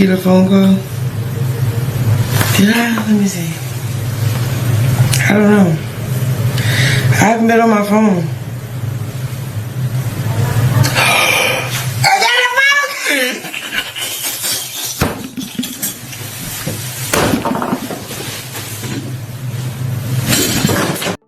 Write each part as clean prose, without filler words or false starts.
get a phone call? Did I? Let me see. I don't know. I haven't been on my phone. I got a phone!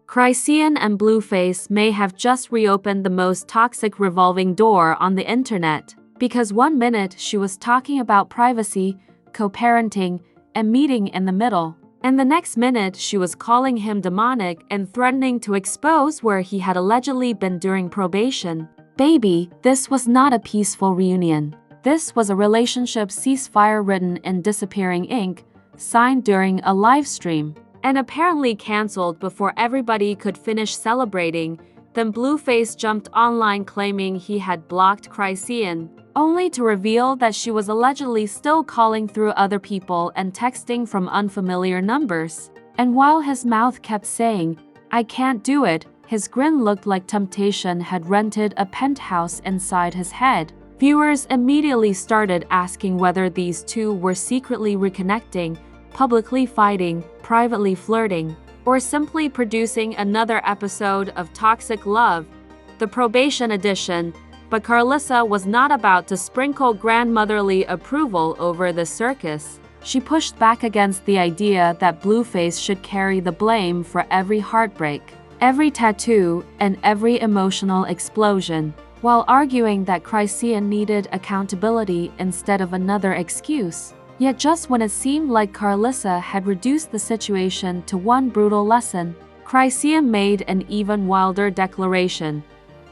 Crysean and Blueface may have just reopened the most toxic revolving door on the internet, because one minute she was talking about privacy, co-parenting, and meeting in the middle, and the next minute she was calling him demonic and threatening to expose where he had allegedly been during probation. Baby, this was not a peaceful reunion. This was a relationship ceasefire written in disappearing ink, signed during a live stream, and apparently cancelled before everybody could finish celebrating. Then Blueface jumped online claiming he had blocked Chrisean, only to reveal that she was allegedly still calling through other people and texting from unfamiliar numbers. And while his mouth kept saying, "I can't do it," his grin looked like temptation had rented a penthouse inside his head. Viewers immediately started asking whether these two were secretly reconnecting, publicly fighting, privately flirting, or simply producing another episode of toxic love, the probation edition. But Karlissa was not about to sprinkle grandmotherly approval over the circus. She pushed back against the idea that Blueface should carry the blame for every heartbreak, every tattoo, and every emotional explosion, while arguing that Chrisean needed accountability instead of another excuse. Yet just when it seemed like Karlissa had reduced the situation to one brutal lesson, Chrisean made an even wilder declaration.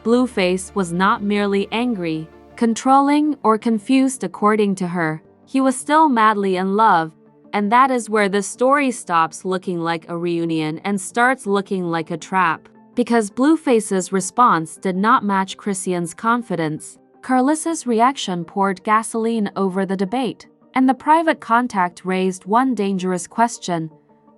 Blueface was not merely angry, controlling, or confused according to her. He was still madly in love, and that is where the story stops looking like a reunion and starts looking like a trap. Because Blueface's response did not match Chrisean's confidence, Karlissa's reaction poured gasoline over the debate. And the private contact raised one dangerous question.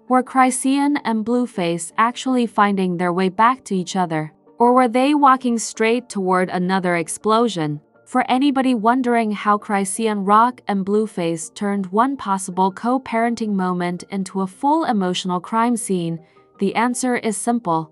Were Chrisean and Blueface actually finding their way back to each other? Or were they walking straight toward another explosion? For anybody wondering how Chrisean Rock and Blueface turned one possible co-parenting moment into a full emotional crime scene, the answer is simple.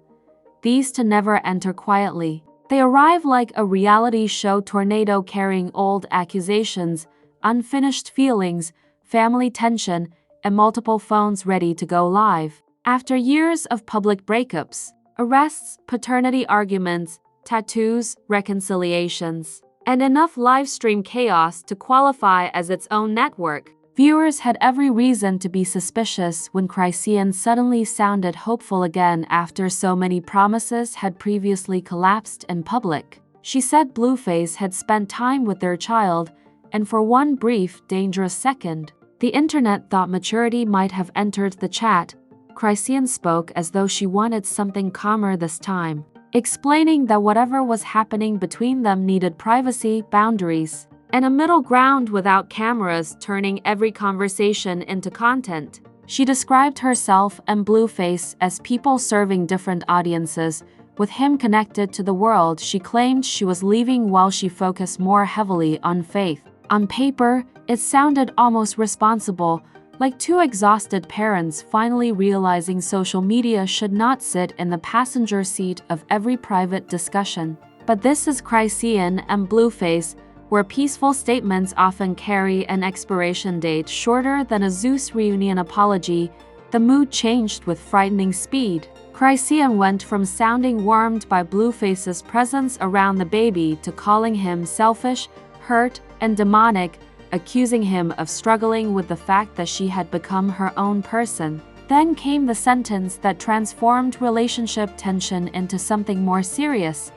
These two never enter quietly. They arrive like a reality show tornado carrying old accusations, unfinished feelings, family tension, and multiple phones ready to go live. After years of public breakups, arrests, paternity arguments, tattoos, reconciliations, and enough live stream chaos to qualify as its own network, viewers had every reason to be suspicious when Chrisean suddenly sounded hopeful again after so many promises had previously collapsed in public. She said Blueface had spent time with their child, and for one brief, dangerous second, the internet thought maturity might have entered the chat. Chrisean spoke as though she wanted something calmer this time, explaining that whatever was happening between them needed privacy, boundaries, and a middle ground without cameras turning every conversation into content. She described herself and Blueface as people serving different audiences, with him connected to the world. She claimed she was leaving while she focused more heavily on faith. On paper, it sounded almost responsible, like two exhausted parents finally realizing social media should not sit in the passenger seat of every private discussion. But this is Chrisean and Blueface, where peaceful statements often carry an expiration date shorter than a Zeus reunion apology. The mood changed with frightening speed. Chrisean went from sounding warmed by Blueface's presence around the baby to calling him selfish, hurt, and demonic, accusing him of struggling with the fact that she had become her own person. Then came the sentence that transformed relationship tension into something more serious.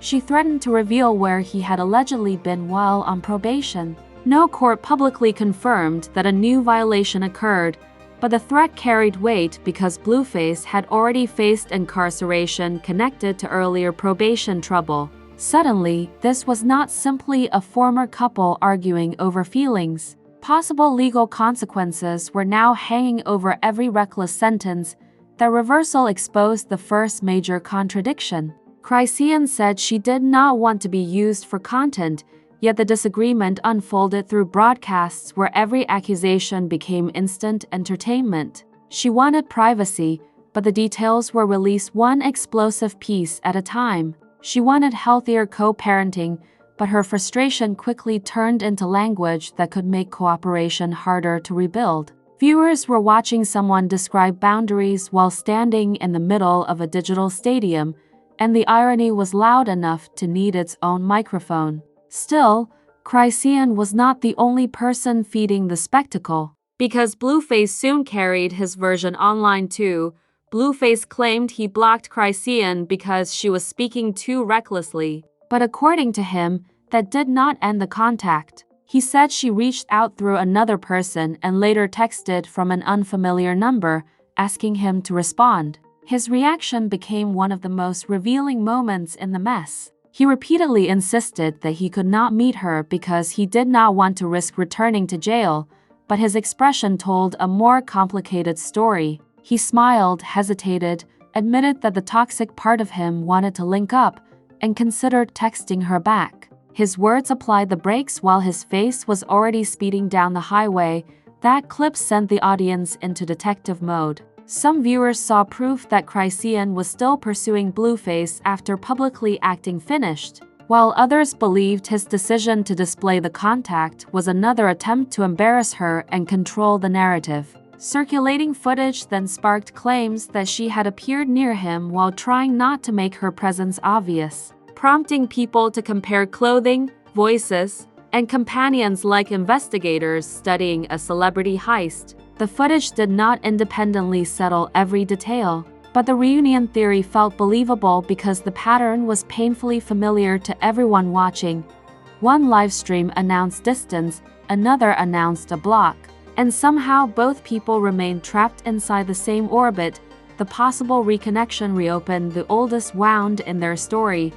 She threatened to reveal where he had allegedly been while on probation. No court publicly confirmed that a new violation occurred, but the threat carried weight because Blueface had already faced incarceration connected to earlier probation trouble. Suddenly, this was not simply a former couple arguing over feelings. Possible legal consequences were now hanging over every reckless sentence. The reversal exposed the first major contradiction. Chrisean said she did not want to be used for content, Yet the disagreement unfolded through broadcasts where every accusation became instant entertainment. She wanted privacy, but the details were released one explosive piece at a time. She wanted healthier co-parenting, but her frustration quickly turned into language that could make cooperation harder to rebuild. Viewers were watching someone describe boundaries while standing in the middle of a digital stadium, and the irony was loud enough to need its own microphone. Still, Crysean was not the only person feeding the spectacle. Because Blueface soon carried his version online too, Blueface claimed he blocked Crysean because she was speaking too recklessly. But according to him, that did not end the contact. He said she reached out through another person and later texted from an unfamiliar number, asking him to respond. His reaction became one of the most revealing moments in the mess. He repeatedly insisted that he could not meet her because he did not want to risk returning to jail, but his expression told a more complicated story. He smiled, hesitated, admitted that the toxic part of him wanted to link up, and considered texting her back. His words applied the brakes while his face was already speeding down the highway. That clip sent the audience into detective mode. Some viewers saw proof that Crysean was still pursuing Blueface after publicly acting finished, while others believed his decision to display the contact was another attempt to embarrass her and control the narrative. Circulating footage then sparked claims that she had appeared near him while trying not to make her presence obvious, prompting people to compare clothing, voices, and companions like investigators studying a celebrity heist. The footage did not independently settle every detail, but the reunion theory felt believable because the pattern was painfully familiar to everyone watching. One livestream announced distance, another announced a block, and somehow both people remained trapped inside the same orbit. The possible reconnection reopened the oldest wound in their story.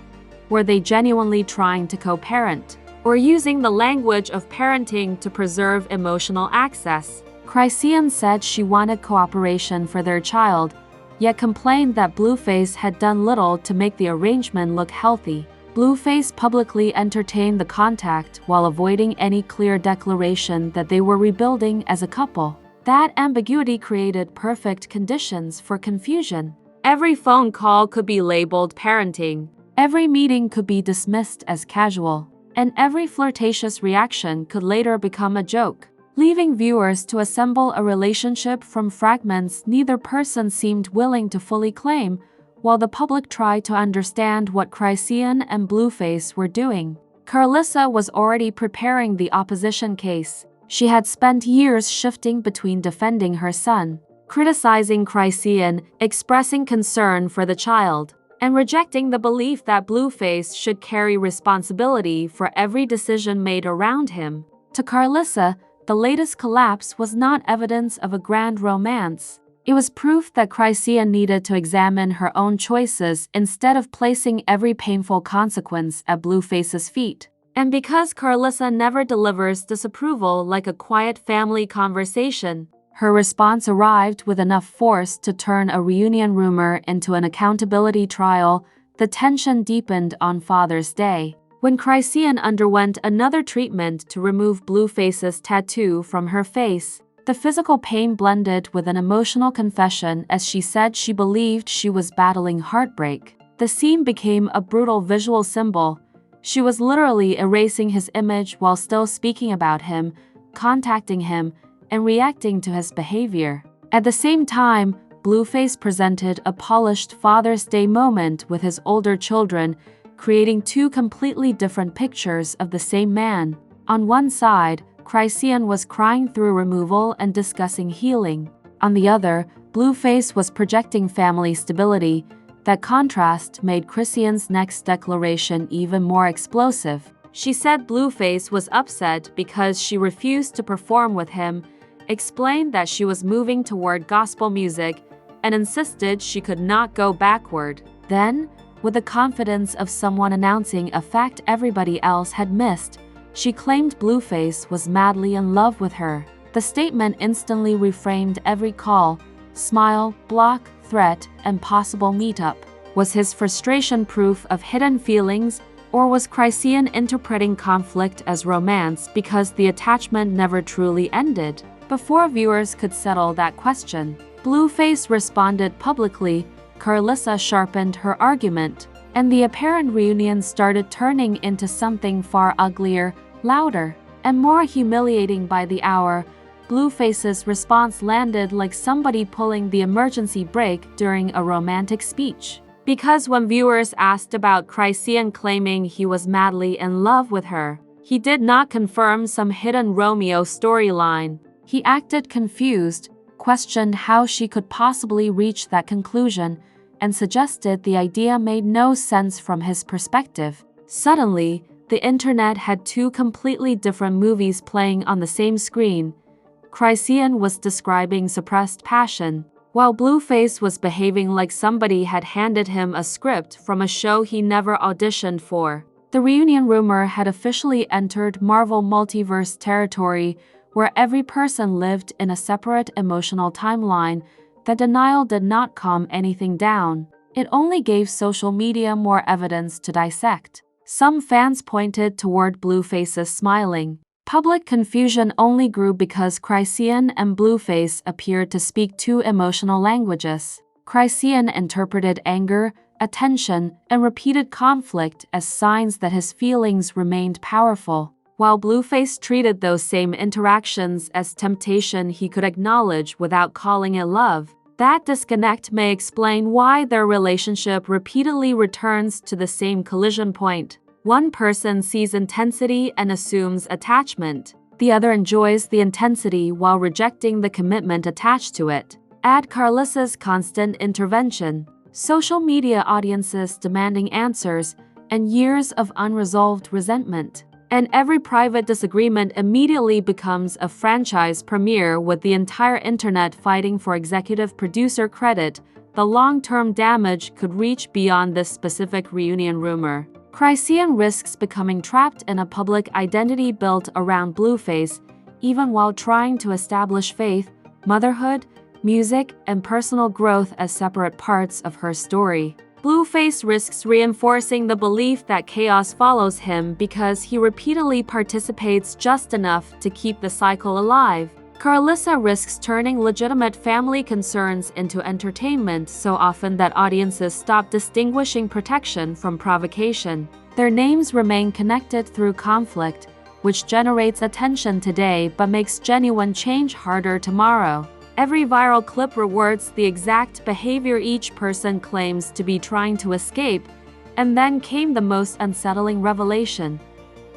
Were they genuinely trying to co-parent, or using the language of parenting to preserve emotional access? Crysean said she wanted cooperation for their child, yet complained that Blueface had done little to make the arrangement look healthy. Blueface publicly entertained the contact while avoiding any clear declaration that they were rebuilding as a couple. That ambiguity created perfect conditions for confusion. Every phone call could be labeled parenting. Every meeting could be dismissed as casual, and every flirtatious reaction could later become a joke, leaving viewers to assemble a relationship from fragments neither person seemed willing to fully claim, while the public tried to understand what Crysean and Blueface were doing. Karlissa was already preparing the opposition case. She had spent years shifting between defending her son, criticizing Crysean, expressing concern for the child, and rejecting the belief that Blueface should carry responsibility for every decision made around him. To Karlissa, the latest collapse was not evidence of a grand romance. It was proof that Crysean needed to examine her own choices instead of placing every painful consequence at Blueface's feet. And because Karlissa never delivers disapproval like a quiet family conversation, her response arrived with enough force to turn a reunion rumor into an accountability trial. The tension deepened on Father's Day, when Crysean underwent another treatment to remove Blueface's tattoo from her face. The physical pain blended with an emotional confession as she said she believed she was battling heartbreak. The scene became a brutal visual symbol. She was literally erasing his image while still speaking about him, contacting him, and reacting to his behavior. At the same time, Blueface presented a polished Father's Day moment with his older children, creating two completely different pictures of the same man. On one side, Crysean was crying through removal and discussing healing. On the other, Blueface was projecting family stability. That contrast made Chrisean's next declaration even more explosive. She said Blueface was upset because she refused to perform with him, explained that she was moving toward gospel music, and insisted she could not go backward. Then, with the confidence of someone announcing a fact everybody else had missed, she claimed Blueface was madly in love with her. The statement instantly reframed every call, smile, block, threat, and possible meetup. Was his frustration proof of hidden feelings, Or was Chrisean interpreting conflict as romance because the attachment never truly ended? Before viewers could settle that question, Blueface responded publicly, Karlissa sharpened her argument, and the apparent reunion started turning into something far uglier, louder, and more humiliating by the hour. Blueface's response landed like somebody pulling the emergency brake during a romantic speech. Because when viewers asked about Chrisean claiming he was madly in love with her, he did not confirm some hidden Romeo storyline. He acted confused, questioned how she could possibly reach that conclusion, and suggested the idea made no sense from his perspective. Suddenly, the internet had two completely different movies playing on the same screen. Chrisean was describing suppressed passion, while Blueface was behaving like somebody had handed him a script from a show he never auditioned for. The reunion rumor had officially entered Marvel multiverse territory, where every person lived in a separate emotional timeline. The denial did not calm anything down. It only gave social media more evidence to dissect. Some fans pointed toward Blueface's smiling. Public confusion only grew because Chrisean and Blueface appeared to speak two emotional languages. Chrisean interpreted anger, attention, and repeated conflict as signs that his feelings remained powerful, while Blueface treated those same interactions as temptation he could acknowledge without calling it love. That disconnect may explain why their relationship repeatedly returns to the same collision point. One person sees intensity and assumes attachment. The other enjoys the intensity while rejecting the commitment attached to it. Add Karlissa's constant intervention, social media audiences demanding answers, and years of unresolved resentment, and every private disagreement immediately becomes a franchise premiere with the entire internet fighting for executive producer credit. The long-term damage could reach beyond this specific reunion rumor. Chrisean risks becoming trapped in a public identity built around Blueface, even while trying to establish faith, motherhood, music, and personal growth as separate parts of her story. Blueface risks reinforcing the belief that chaos follows him because he repeatedly participates just enough to keep the cycle alive. Karlissa risks turning legitimate family concerns into entertainment so often that audiences stop distinguishing protection from provocation. Their names remain connected through conflict, which generates attention today but makes genuine change harder tomorrow. Every viral clip rewards the exact behavior each person claims to be trying to escape, and then came the most unsettling revelation.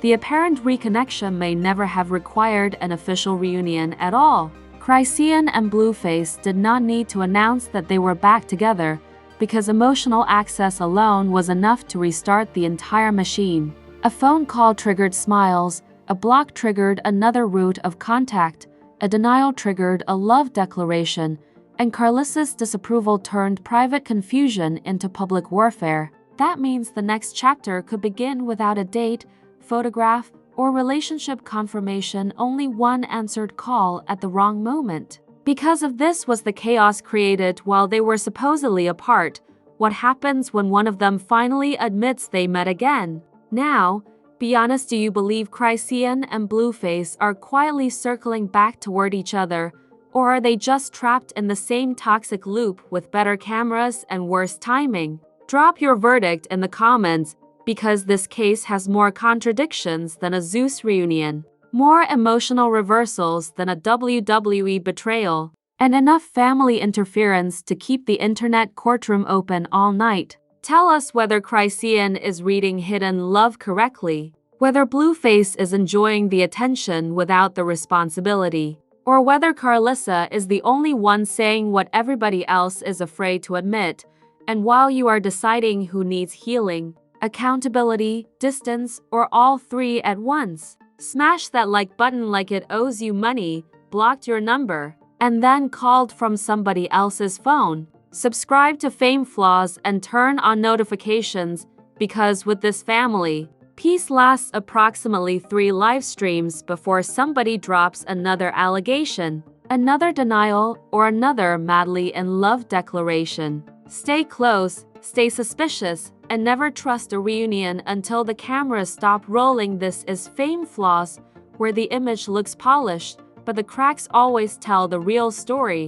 The apparent reconnection may never have required an official reunion at all. Chrisean and Blueface did not need to announce that they were back together, because emotional access alone was enough to restart the entire machine. A phone call triggered smiles, a block triggered another route of contact, a denial triggered a love declaration, and Karlissa's disapproval turned private confusion into public warfare. That means the next chapter could begin without a date, photograph, or relationship confirmation, only one answered call at the wrong moment. Because of this was the chaos created while they were supposedly apart. What happens when one of them finally admits they met again? Now, be honest, do you believe Chrisean and Blueface are quietly circling back toward each other, or are they just trapped in the same toxic loop with better cameras and worse timing? Drop your verdict in the comments, because this case has more contradictions than a Zeus reunion, more emotional reversals than a WWE betrayal, and enough family interference to keep the internet courtroom open all night. Tell us whether Chrisean is reading hidden love correctly, whether Blueface is enjoying the attention without the responsibility, or whether Karlissa is the only one saying what everybody else is afraid to admit. And while you are deciding who needs healing, accountability, distance, or all three at once, smash that like button like it owes you money, blocked your number, and then called from somebody else's phone. Subscribe to Fame Flaws and turn on notifications, because with this family, peace lasts approximately 3 live streams before somebody drops another allegation, another denial, or another madly in love declaration. Stay close, stay suspicious, And never trust a reunion until the cameras stop rolling. This is fame flaws, where the image looks polished, but the cracks always tell the real story.